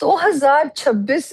2026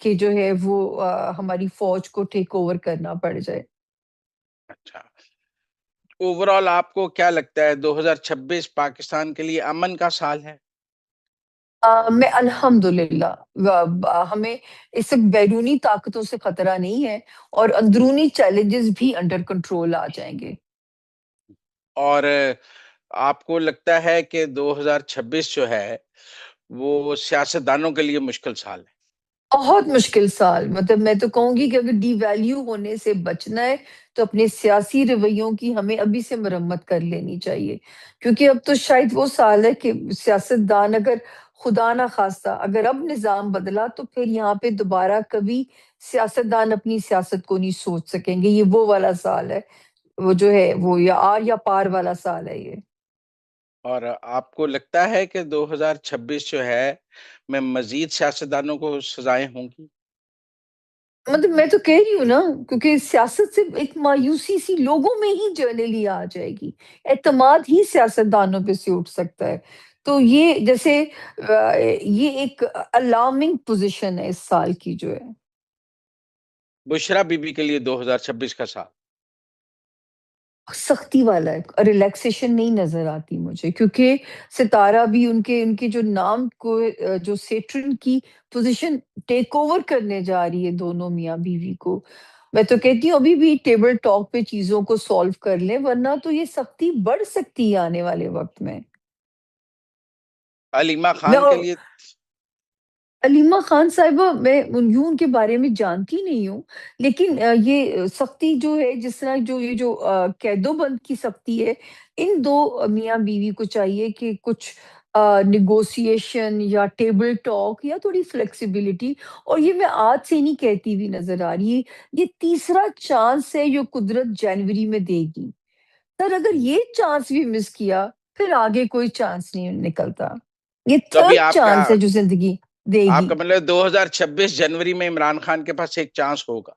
کہ جو ہے وہ ہماری فوج کو ٹیک اوور کرنا پڑ جائے۔ اچھا، اوور آل آپ کو کیا لگتا ہے 2026 پاکستان کے لیے امن کا سال ہے؟ میں الحمدللہ ہمیں اس وقت بیرونی طاقتوں سے خطرہ نہیں ہے، اور اندرونی چیلنجز بھی انڈر کنٹرول آ جائیں گے۔ اور آپ کو لگتا ہے کہ 2026 جو ہے وہ سیاستدانوں کے لیے مشکل سال ہے؟ بہت مشکل سال، مطلب میں تو کہوں گی کہ اگر ڈی ویلیو ہونے سے بچنا ہے تو اپنے سیاسی رویوں کی ہمیں ابھی سے مرمت کر لینی چاہیے، کیونکہ اب تو شاید وہ سال ہے کہ سیاستدان اگر خدا نہ خواستہ اگر اب نظام بدلا تو پھر یہاں پہ دوبارہ کبھی سیاستدان اپنی سیاست کو نہیں سوچ سکیں گے۔ یہ وہ والا سال ہے، وہ جو ہے وہ یا آر یا پار والا سال ہے یہ۔ اور آپ کو لگتا ہے کہ 2026 جو ہے میں مزید سیاستدانوں کو سزائیں ہوں گی؟ مطلب میں تو کہہ رہی ہوں نا، کیونکہ سیاست سے ایک مایوسی سی لوگوں میں ہی جنرلی آ جائے گی، اعتماد ہی سیاستدانوں پہ سے اٹھ سکتا ہے۔ تو یہ جیسے یہ ایک الارمنگ پوزیشن ہے اس سال کی جو ہے۔ بشرا بی بی کے لیے 2026 کا سال؟ سختی والا ہے، ریلیکسیشن نہیں نظر آتی مجھے، کیونکہ ستارہ بھی ان کے جو نام کو جو سیٹرن کی پوزیشن ٹیک اوور کرنے جا رہی ہے دونوں میاں بیوی کو۔ میں تو کہتی ہوں ابھی بھی ٹیبل ٹاک پہ چیزوں کو سالو کر لیں، ورنہ تو یہ سختی بڑھ سکتی ہے آنے والے وقت میں۔ علیمہ میں خان کے لیے؟ علیمہ خان صاحبہ میں یوں ان کے بارے میں جانتی نہیں ہوں، لیکن یہ سختی جو ہے، جس طرح جو یہ جو قید و بند کی سختی ہے، ان دو میاں بیوی کو چاہیے کہ کچھ نیگوسیشن یا ٹیبل ٹاک یا تھوڑی فلیکسیبلٹی، اور یہ میں آج سے نہیں کہتی ہوئی نظر آ رہی ہے، یہ تیسرا چانس ہے جو قدرت جنوری میں دے گی۔ سر اگر یہ چانس بھی مس کیا پھر آگے کوئی چانس نہیں نکلتا، یہ تو ابھی تھرڈ چانس ہے جو زندگی دے آپ گی۔ کا مطلب 2026 جنوری میں عمران خان کے پاس ایک چانس ہوگا؟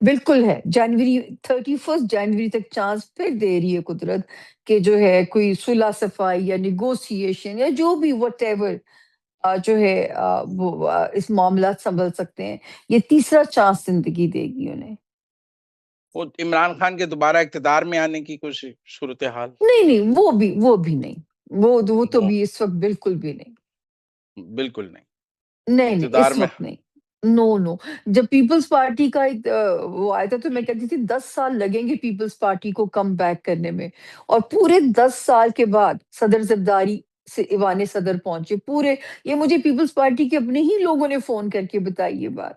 بالکل ہے، جنوری 31 جنوری تک چانس پھر دے رہی ہے قدرت کہ جو ہے کوئی صلح صفائی یا نیگوسیشن یا جو بھی وٹ ایور جو ہے وہ اس معاملات سنبھل سکتے ہیں، یہ تیسرا چانس زندگی دے گی انہیں۔ وہ عمران خان کے دوبارہ اقتدار میں آنے کی کوئی صورتحال؟ نہیں نہیں، وہ بھی نہیں، وہ تو وہ بھی اس وقت بالکل بھی نہیں۔ بالکل نہیں نہیں نہیں، اقتدار اس میں؟ وقت نہیں۔ نو نو، جب پیپلز پارٹی کا ایک وہ آیا تھا تو میں کہتی تھی 10 سال لگیں گے پیپلز پارٹی کو کم بیک کرنے میں، اور پورے 10 سال کے بعد صدر زرداری سے ایوان صدر پہنچے پورے۔ یہ مجھے پیپلز پارٹی کے اپنے ہی لوگوں نے فون کر کے بتائی یہ بات،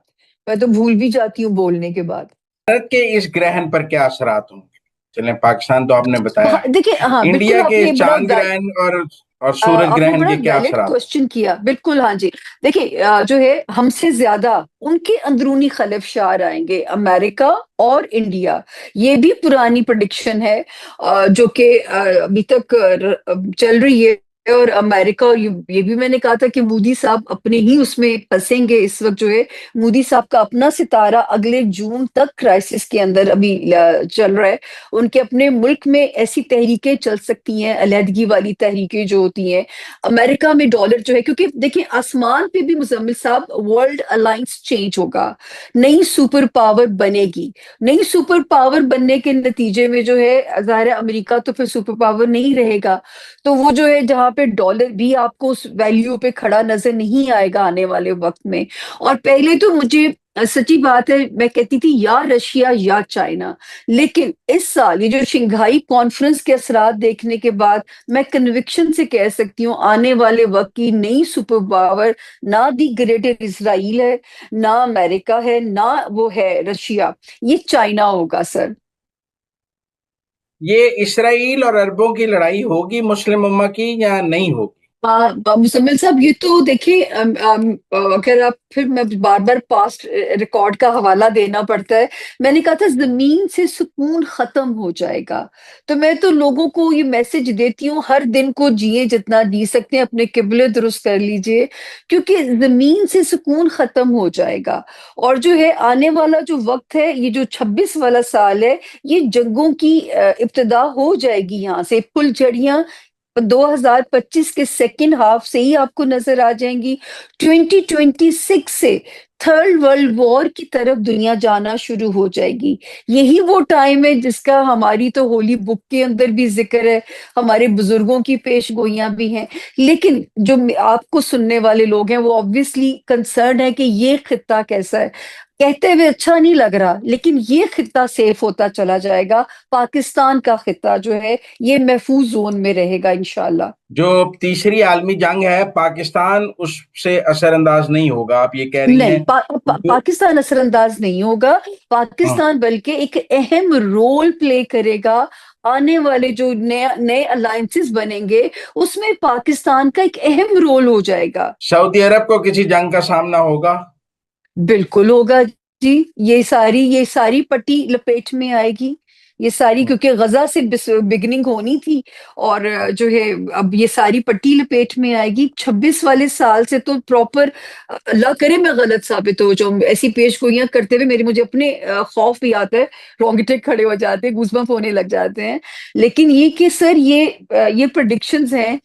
میں تو بھول بھی جاتی ہوں بولنے کے بعد۔ بھارت کے اس گرہن پر کیا اثرات ہوں گے؟ چلیں پاکستان تو آپ نے بتایا ہے، دیکھیں ہاں بالکل، انڈیا آپ کے نے بڑا چاند گرہن اور سورج آپ نے گرہن بڑا کے کیا ویلڈ اثرات؟ کوشچن کیا، بالکل ہاں جی۔ دیکھیں جو ہے ہم سے زیادہ ان کے اندرونی خلفشار آئیں گے، امریکہ اور انڈیا، یہ بھی پرانی پریڈکشن ہے جو کہ ابھی تک چل رہی ہے۔ اور امریکہ، یہ بھی میں نے کہا تھا کہ مودی صاحب اپنے ہی اس میں پھنسیں گے اس وقت، جو ہے مودی صاحب کا اپنا ستارہ اگلے جون تک کرائسس کے اندر ابھی چل رہا ہے۔ ان کے اپنے ملک میں ایسی تحریکیں چل سکتی ہیں، علیحدگی والی تحریکیں جو ہوتی ہیں۔ امریکہ میں ڈالر جو ہے، کیونکہ دیکھیں آسمان پہ بھی مزمل صاحب ورلڈ الائنس چینج ہوگا، نئی سپر پاور بنے گی۔ نئی سپر پاور بننے کے نتیجے میں جو ہے ظاہر ہے امریکہ تو پھر سپر پاور نہیں رہے گا، تو وہ جو ہے جہاں پہ ڈالر بھی آپ کو اس ویلیو پہ کھڑا نظر نہیں آئے گا آنے والے وقت میں۔ اور پہلے تو مجھے سچی بات ہے میں کہتی تھی یا رشیا یا چائنا، لیکن اس سال یہ جو شنگھائی کانفرنس کے اثرات دیکھنے کے بعد میں کنوکشن سے کہہ سکتی ہوں آنے والے وقت کی نئی سپر پاور نہ دی گریٹر اسرائیل ہے، نہ امریکہ ہے، نہ وہ ہے رشیا، یہ چائنا ہوگا سر۔ یہ اسرائیل اور عربوں کی لڑائی ہوگی مسلم امہ کی یا نہیں ہوگی؟ مزمل صاحب یہ تو دیکھیں اگر آپ پھر میں بار بار پاسٹ ریکارڈ کا حوالہ دینا پڑتا ہے، میں نے کہا تھا زمین سے سکون ختم ہو جائے گا، تو میں تو لوگوں کو یہ میسج دیتی ہوں ہر دن کو جیے جتنا جی سکتے ہیں، اپنے قبلے درست کر لیجئے، کیونکہ زمین سے سکون ختم ہو جائے گا۔ اور جو ہے آنے والا جو وقت ہے، یہ جو 26 والا سال ہے، یہ جنگوں کی ابتدا ہو جائے گی، یہاں سے پل جھڑیاں 2025 کے سیکنڈ ہاف سے ہی آپ کو نظر آ جائیں گی۔ 2026 سے تھرڈ ورلڈ وار کی طرف دنیا جانا شروع ہو جائے گی. یہی وہ ٹائم ہے جس کا ہماری تو ہولی بک کے اندر بھی ذکر ہے، ہمارے بزرگوں کی پیش گوئیاں بھی ہیں. لیکن جو آپ کو سننے والے لوگ ہیں وہ obviously کنسرن ہے کہ یہ خطہ کیسا ہے. کہتے ہوئے اچھا نہیں لگ رہا، لیکن یہ خطہ سیف ہوتا چلا جائے گا. پاکستان کا خطہ جو ہے یہ محفوظ زون میں رہے گا انشاءاللہ. جو تیسری عالمی جنگ ہے، پاکستان اس سے اثر انداز نہیں ہوگا، آپ یہ کہہ رہی نہیں، ہیں؟ پاکستان اثر انداز نہیں ہوگا. ہاں، پاکستان بلکہ ایک اہم رول پلے کرے گا. آنے والے جو نئے الائنسز بنیں گے اس میں پاکستان کا ایک اہم رول ہو جائے گا. سعودی عرب کو کسی جنگ کا سامنا ہوگا؟ بالکل ہوگا جی. یہ ساری پٹی لپیٹ میں آئے گی. یہ ساری کیونکہ غزہ سے بگننگ ہونی تھی، اور جو ہے اب یہ ساری پٹی لپیٹ میں آئے گی. 26 والے سال سے تو پراپر، اللہ کرے میں غلط ثابت ہو جاؤں، ایسی پیش گوئیاں کرتے ہوئے مجھے اپنے خوف بھی آتا ہے، رونگٹے کھڑے ہو جاتے ہیں، گوز بمپ ہونے لگ جاتے ہیں. لیکن یہ کہ سر یہ پریڈکشنز ہیں،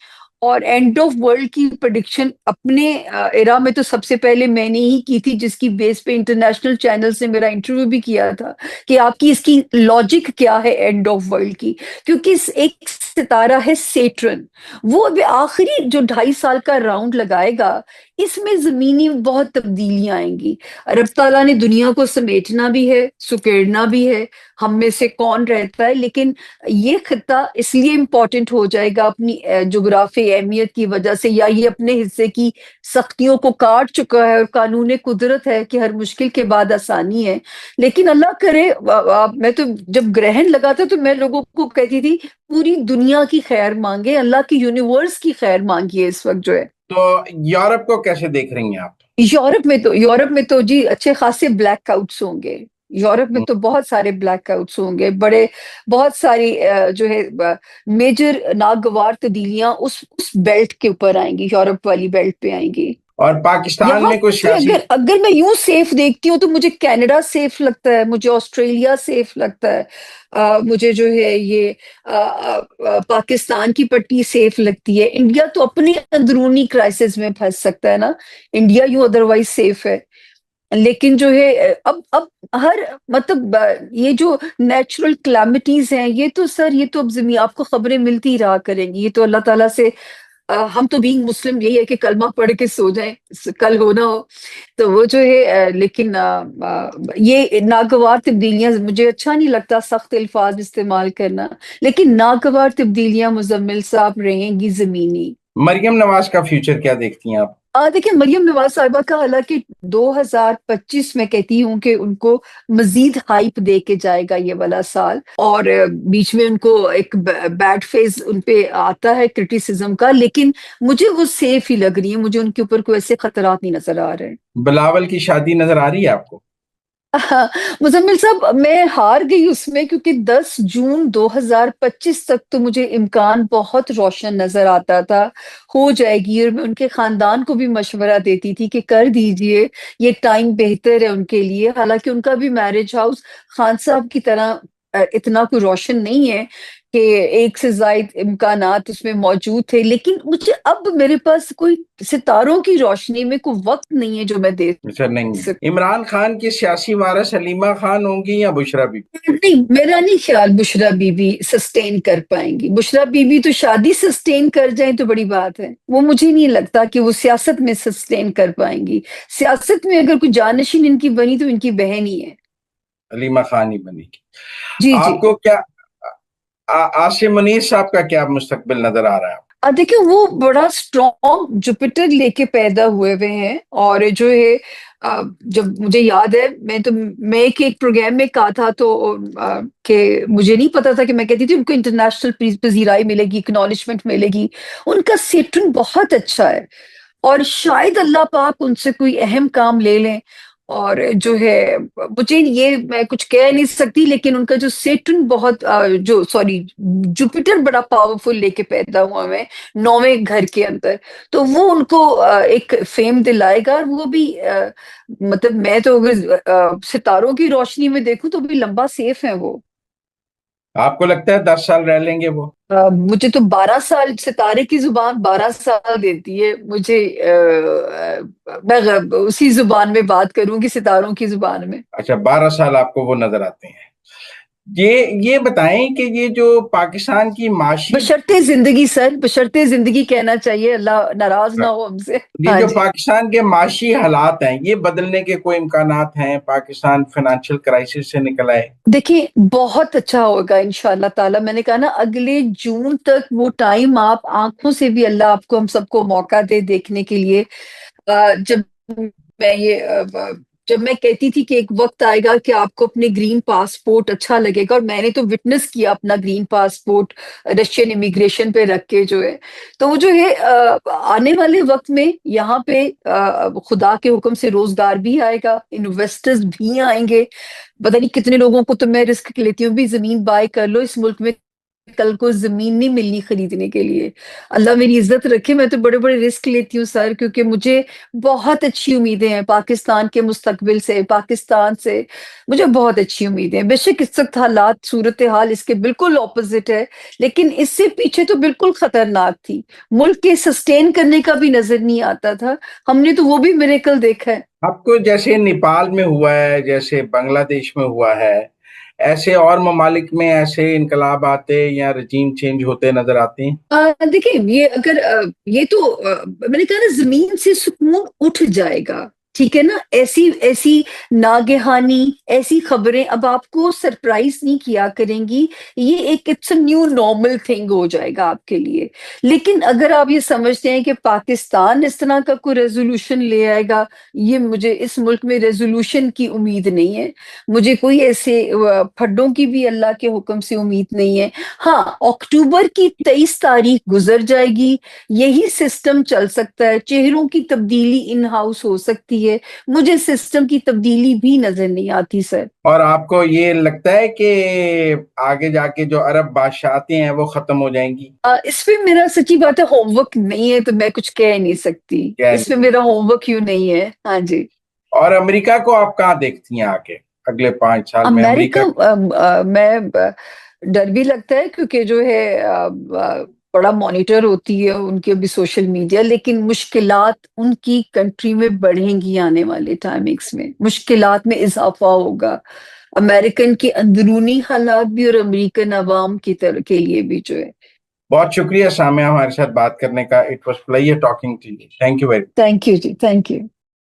اور اینڈ آف ورلڈ کی پریڈکشن اپنے ایرا میں تو سب سے پہلے میں نے ہی کی تھی، جس کی بیس پہ انٹرنیشنل چینل سے میرا انٹرویو بھی کیا تھا کہ آپ کی اس کی لاجک کیا ہے اینڈ آف ورلڈ کی. کیونکہ ایک ستارہ ہے سیٹرن، وہ ابھی آخری جو 2.5 سال کا راؤنڈ لگائے گا، اس میں زمینی بہت تبدیلیاں آئیں گی. رب تعالیٰ نے دنیا کو سمیٹنا بھی ہے، سکیڑنا بھی ہے، ہم میں سے کون رہتا ہے. لیکن یہ خطہ اس لیے امپورٹنٹ ہو جائے گا اپنی جغرافی اہمیت کی وجہ سے، یا یہ اپنے حصے کی سختیوں کو کاٹ چکا ہے، اور قانون قدرت ہے کہ ہر مشکل کے بعد آسانی ہے. لیکن اللہ کرے، میں تو جب گرہن لگا تھا تو میں لوگوں کو کہتی تھی پوری دنیا کی خیر مانگے، اللہ کی یونیورس کی خیر مانگیے اس وقت جو ہے. تو یورپ کو کیسے دیکھ رہی ہیں آپ؟ یورپ میں تو جی اچھے خاصے بلیک آؤٹس ہوں گے. یورپ میں تو بہت سارے بلیک آؤٹس ہوں گے، بہت ساری جو ہے میجر ناگوار تبدیلیاں اس بیلٹ کے اوپر آئیں گی، یورپ والی بیلٹ پہ آئیں گی. اور پاکستان یہاں میں کوئی سے سیاسی اگر میں یوں سیف دیکھتی ہوں تو مجھے کینیڈا سیف لگتا ہے، مجھے آسٹریلیا سیف لگتا ہے، مجھے جو ہے یہ پاکستان کی پٹی سیف لگتی ہے. انڈیا تو اپنی اندرونی کرائسس میں پھنس سکتا ہے نا، انڈیا یوں ادروائز سیف ہے. لیکن جو ہے اب ہر مطلب یہ جو نیچرل کلیمٹیز ہیں، یہ تو سر یہ تو اب زمین آپ کو خبریں ملتی ہی رہا کریں گی. یہ تو اللہ تعالیٰ سے ہم تو بینگ مسلم یہی ہے کہ کلمہ پڑھ کے سو جائیں، کل ہونا ہو تو وہ جو ہے. لیکن یہ ناگوار تبدیلیاں مجھے اچھا نہیں لگتا سخت الفاظ استعمال کرنا، لیکن ناگوار تبدیلیاں مزمل صاحب رہیں گی زمینی. مریم نواز کا فیوچر کیا دیکھتی ہیں آپ؟ دیکھیں مریم نواز صاحبہ کا حالانکہ 2025 میں کہتی ہوں کہ ان کو مزید ہائپ دے کے جائے گا یہ والا سال، اور بیچ میں ان کو ایک بیڈ فیز ان پہ آتا ہے کرٹیسزم کا، لیکن مجھے وہ سیف ہی لگ رہی ہے، مجھے ان کے اوپر کوئی ایسے خطرات نہیں نظر آ رہے. بلاول کی شادی نظر آ رہی ہے آپ کو؟ مزمل صاحب میں ہار گئی اس میں، کیونکہ 10 جون 2025 تک تو مجھے امکان بہت روشن نظر آتا تھا ہو جائے گی، اور میں ان کے خاندان کو بھی مشورہ دیتی تھی کہ کر دیجئے، یہ ٹائم بہتر ہے ان کے لیے. حالانکہ ان کا بھی میرج ہاؤس خان صاحب کی طرح اتنا کوئی روشن نہیں ہے کہ ایک سے زائد امکانات اس میں موجود تھے، لیکن مجھے اب میرے پاس کوئی ستاروں کی روشنی میں کوئی وقت نہیں ہے جو میں دے اچھا، نہیں ہے. سکتی. عمران خان کی سیاسی وارث حلیمہ خان ہوں گی یا بشریٰ بی بی؟ نہیں، میرا نہیں خیال بشریٰ بی بی سسٹین کر پائیں گی. بشریٰ بی بی تو شادی سسٹین کر جائیں تو بڑی بات ہے، وہ مجھے نہیں لگتا کہ وہ سیاست میں سسٹین کر پائیں گی. سیاست میں اگر کوئی جانشین ان کی بنی تو ان کی بہن ہی ہے. حلیمہ خان ہی بنے گی. جی جی. آپ کو کیا عاصم منیر صاحب کا کیا مستقبل نظر آ رہا ہے؟ دیکھیں وہ بڑا اسٹرانگ جوپیٹر لے کے پیدا ہوئے ہیں، اور جو ہے جب مجھے یاد ہے میں ایک پروگرام میں کہا تھا تو کہ مجھے نہیں پتا تھا کہ میں کہتی تھی ان کو انٹرنیشنل پذیرائی ملے گی، اکنالجمنٹ ملے گی. ان کا سیٹرن بہت اچھا ہے، اور شاید اللہ پاک ان سے کوئی اہم کام لے لیں. اور جو ہے مجھے یہ میں کچھ کہہ نہیں سکتی، لیکن ان کا جو سیٹرن بہت جوپیٹر بڑا پاورفل لے کے پیدا ہوا ہے 9ویں گھر کے اندر، تو وہ ان کو ایک فیم دلائے گا. اور وہ بھی مطلب میں تو اگر ستاروں کی روشنی میں دیکھوں تو بھی لمبا سیف ہے وہ. آپ کو لگتا ہے 10 سال رہ لیں گے وہ؟ مجھے تو 12 سال، ستارے کی زبان 12 سال دیتی ہے مجھے، میں اسی زبان میں بات کروں گی، ستاروں کی زبان میں۔ اچھا، 12 سال آپ کو وہ نظر آتے ہیں۔ یہ بتائیں کہ یہ جو پاکستان کی معاشی، بشرطِ زندگی سر، بشرطِ زندگی کہنا چاہیے، اللہ ناراض نہ ہو ہم سے۔ یہ ہاں جو جی، پاکستان کے معاشی حالات ہیں، یہ بدلنے کے کوئی امکانات ہیں؟ پاکستان فائنانشل کرائسس سے نکل آئے؟ دیکھیں بہت اچھا ہوگا انشاءاللہ تعالیٰ، میں نے کہا نا اگلے جون تک وہ ٹائم آپ آنکھوں سے بھی اللہ آپ کو ہم سب کو موقع دے دیکھنے کے لیے۔ جب میں جب میں کہتی تھی کہ ایک وقت آئے گا کہ آپ کو اپنے گرین پاسپورٹ اچھا لگے گا، اور میں نے تو وٹنس کیا اپنا گرین پاسپورٹ رشین امیگریشن پہ رکھ کے جو ہے، تو وہ جو ہے آنے والے وقت میں یہاں پہ خدا کے حکم سے روزگار بھی آئے گا، انویسٹرز بھی آئیں گے۔ پتہ نہیں کتنے لوگوں کو تو میں رسک لیتی ہوں بھی زمین بائی کر لو، اس ملک میں کل کو زمین نہیں ملنی خریدنے کے لیے، اللہ میری عزت رکھے، میں تو بڑے بڑے رسک لیتی ہوں سر، کیونکہ مجھے بہت اچھی امیدیں ہیں پاکستان کے مستقبل سے، پاکستان سے مجھے بہت اچھی امیدیں ہیں۔ بے شک اس وقت حالات، صورتحال اس کے بالکل اپوزٹ ہے، لیکن اس سے پیچھے تو بالکل خطرناک تھی، ملک کے سسٹین کرنے کا بھی نظر نہیں آتا تھا، ہم نے تو وہ بھی میریکل دیکھا ہے۔ آپ کو جیسے نیپال میں ہوا ہے، جیسے بنگلہ دیش میں ہوا ہے، ایسے اور ممالک میں ایسے انقلاب آتے یا رجیم چینج ہوتے نظر آتے ہیں؟ دیکھیں یہ اگر یہ تو میں نے کہا نا زمین سے سکون اٹھ جائے گا، ٹھیک ہے نا، ایسی ایسی ناگہانی ایسی خبریں اب آپ کو سرپرائز نہیں کیا کریں گی، یہ ایک it's a new normal thing ہو جائے گا آپ کے لیے۔ لیکن اگر آپ یہ سمجھتے ہیں کہ پاکستان اس طرح کا کوئی ریزولوشن لے آئے گا، یہ مجھے اس ملک میں ریزولوشن کی امید نہیں ہے، مجھے کوئی ایسے پھڈوں کی بھی اللہ کے حکم سے امید نہیں ہے۔ ہاں، اکتوبر کی 23 تاریخ گزر جائے گی، یہی سسٹم چل سکتا ہے، چہروں کی تبدیلی ان ہاؤس ہو سکتی ہے، مجھے سسٹم کی تبدیلی بھی نظر نہیں آتی سر۔ اور آپ کو یہ لگتا ہے کہ آگے جا کے جو عرب بادشاہتیں ہیں وہ ختم ہو جائیں گی؟ اس پہ میرا سچی بات ہے ہوم ورک نہیں ہے، تو میں کچھ کہہ نہیں سکتی، اس پہ میرا ہوم ورک کیوں نہیں ہے۔ ہاں جی۔ اور امریکہ کو آپ کہاں دیکھتی ہیں آگے اگلے 5 سال میں؟ امریکہ میں ڈر بھی لگتا ہے، کیونکہ جو ہے بڑا مانیٹر ہوتی ہے ان کی ابھی سوشل میڈیا، لیکن مشکلات ان کی کنٹری میں بڑھیں گی آنے والے ٹائمنگس میں، مشکلات میں اضافہ ہوگا، امریکن کے اندرونی حالات بھی اور امریکن عوام کے لیے بھی جو ہے۔ بہت شکریہ سامیہ ہمارے ساتھ بات کرنے کا، it was player talking to you, thank you very much. Thank you ji, thank you.